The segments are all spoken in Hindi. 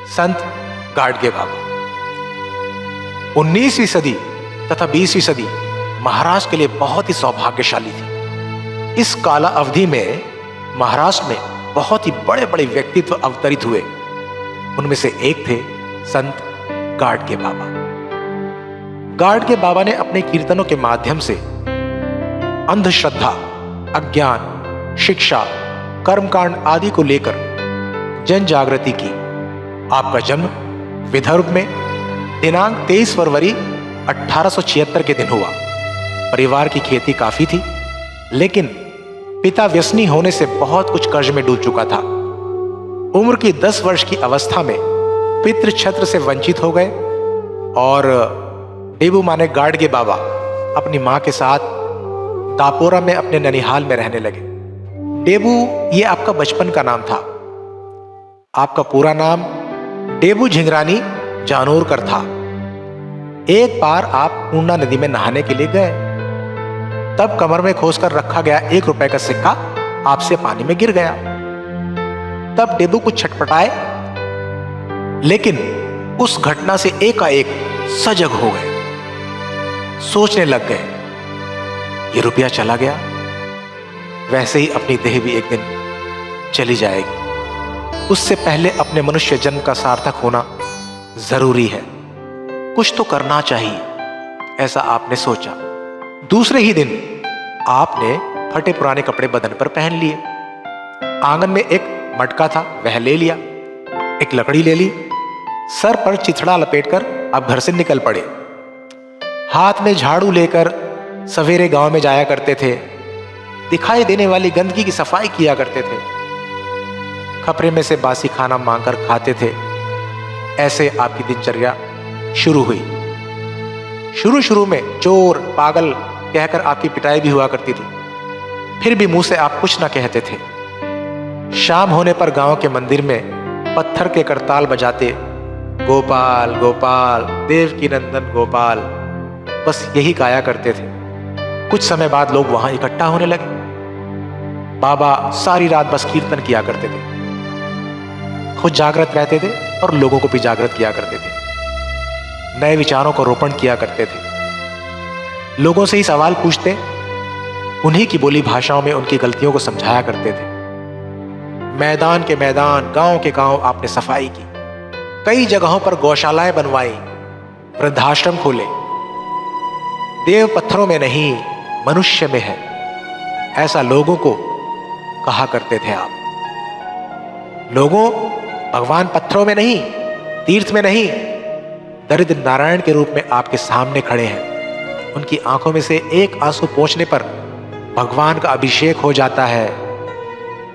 संत गाडगे बाबा। 19वीं सदी तथा 20वीं सदी महाराष्ट्र के लिए बहुत ही सौभाग्यशाली थी। इस काला अवधि में महाराष्ट्र में बहुत ही बड़े बड़े व्यक्तित्व अवतरित हुए। उनमें से एक थे संत गाडगे बाबा। गाडगे बाबा ने अपने कीर्तनों के माध्यम से अंधश्रद्धा, अज्ञान, शिक्षा, कर्मकांड आदि को लेकर जन जागृति की। आपका जन्म विदर्भ में दिनांक 23 फरवरी 1876 के दिन हुआ। परिवार की खेती काफी थी, लेकिन पिता व्यसनी होने से बहुत कुछ कर्ज में डूब चुका था। उम्र की 10 वर्ष की अवस्था में पितृ छत्र से वंचित हो गए और डेबू माने गाडगे बाबा अपनी मां के साथ दापोरा में अपने ननिहाल में रहने लगे। डेबू ये आपका बचपन का नाम था। आपका पूरा नाम डेबू झिंगरानी जानोरकर था। एक बार आप पूर्णा नदी में नहाने के लिए गए, तब कमर में खोसकर रखा गया 1 रुपए का सिक्का आपसे पानी में गिर गया। तब डेबू कुछ छटपटाए, लेकिन उस घटना से एकाएक सजग हो गए। सोचने लग गए, ये रुपया चला गया, वैसे ही अपनी देह भी एक दिन चली जाएगी। उससे पहले अपने मनुष्य जन्म का सार्थक होना जरूरी है। कुछ तो करना चाहिए, ऐसा आपने सोचा। दूसरे ही दिन आपने फटे पुराने कपड़े बदन पर पहन लिए। आंगन में एक मटका था, वह ले लिया। एक लकड़ी ले ली, सर पर चिथड़ा लपेटकर आप घर से निकल पड़े। हाथ में झाड़ू लेकर सवेरे गांव में जाया करते थे। दिखाई देने वाली गंदगी की सफाई किया करते थे। खपरे में से बासी खाना मांगकर खाते थे। ऐसे आपकी दिनचर्या शुरू हुई। शुरू में चोर, पागल कहकर आपकी पिटाई भी हुआ करती थी, फिर भी मुंह से आप कुछ ना कहते थे। शाम होने पर गांव के मंदिर में पत्थर के करताल बजाते, गोपाल गोपाल देवकी नंदन गोपाल, बस यही गाया करते थे। कुछ समय बाद लोग वहां इकट्ठा होने लगे। बाबा सारी रात बस कीर्तन किया करते थे। खुद जागृत रहते थे और लोगों को भी जागृत किया करते थे। नए विचारों को रोपण किया करते थे। लोगों से ही सवाल पूछते, उन्हीं की बोली भाषाओं में उनकी गलतियों को समझाया करते थे। मैदान के मैदान, गांव के गांव आपने सफाई की। कई जगहों पर गौशालाएं बनवाई, वृद्धाश्रम खोले। देव पत्थरों में नहीं, मनुष्य में है, ऐसा लोगों को कहा करते थे आप। लोगों, भगवान पत्थरों में नहीं, तीर्थ में नहीं, दरिद्र नारायण के रूप में आपके सामने खड़े हैं। उनकी आंखों में से एक आंसू पोंछने पर भगवान का अभिषेक हो जाता है।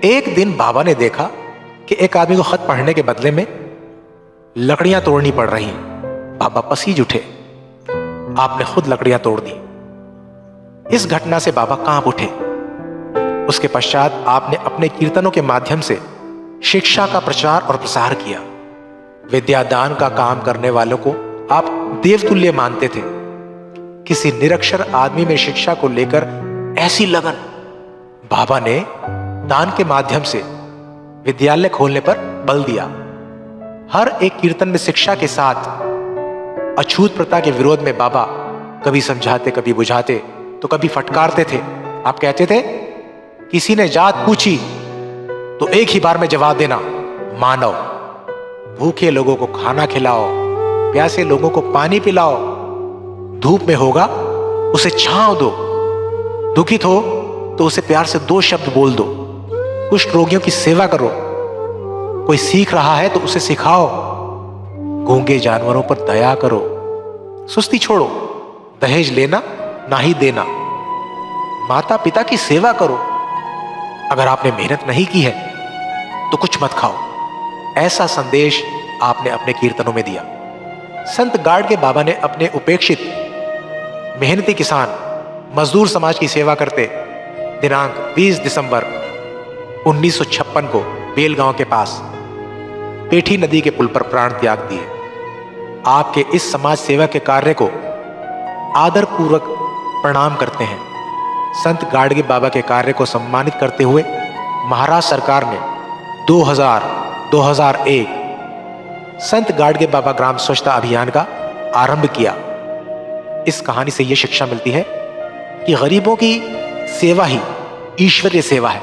एक दिन बाबा ने देखा कि एक आदमी को खत पढ़ने के बदले में लकड़ियां तोड़नी पड़ रही हैं। बाबा पसीज उठे। आपने खुद लकड़ियां तोड़ दी। इस घटना से बाबा कांप उठे। उसके पश्चात आपने अपने कीर्तनों के माध्यम से शिक्षा का प्रचार और प्रसार किया। विद्यादान का काम करने वालों को आप देवतुल्य मानते थे। किसी निरक्षर आदमी में शिक्षा को लेकर ऐसी लगन, बाबा ने दान के माध्यम से विद्यालय खोलने पर बल दिया। हर एक कीर्तन में शिक्षा के साथ अछूत प्रथा के विरोध में बाबा कभी समझाते, कभी बुझाते, तो कभी फटकारते थे। आप कहते थे, किसी ने जात पूछी तो एक ही बार में जवाब देना, मानव। भूखे लोगों को खाना खिलाओ, प्यासे लोगों को पानी पिलाओ। धूप में होगा उसे छांव दो। दुखित हो तो उसे प्यार से 2 शब्द बोल दो। कुष्ठ रोगियों की सेवा करो। कोई सीख रहा है तो उसे सिखाओ। गूंगे जानवरों पर दया करो। सुस्ती छोड़ो। दहेज लेना ना ही देना। माता पिता की सेवा करो। अगर आपने मेहनत नहीं की है तो कुछ मत खाओ। ऐसा संदेश आपने अपने कीर्तनों में दिया। संत गाडगे बाबा ने अपने उपेक्षित मेहनती किसान, मजदूर समाज की सेवा करते दिनांक 20 दिसंबर 1956 को बेलगांव के पास पेठी नदी के पुल पर प्राण त्याग दिए। आपके इस समाज सेवा के कार्य को आदरपूर्वक प्रणाम करते हैं। संत गाडगे बाबा के कार्य को सम्मानित करते हुए महाराष्ट्र सरकार ने 2000, 2001, संत गाडगे बाबा ग्राम स्वच्छता अभियान का आरंभ किया। इस कहानी से यह शिक्षा मिलती है कि गरीबों की सेवा ही ईश्वरीय सेवा है।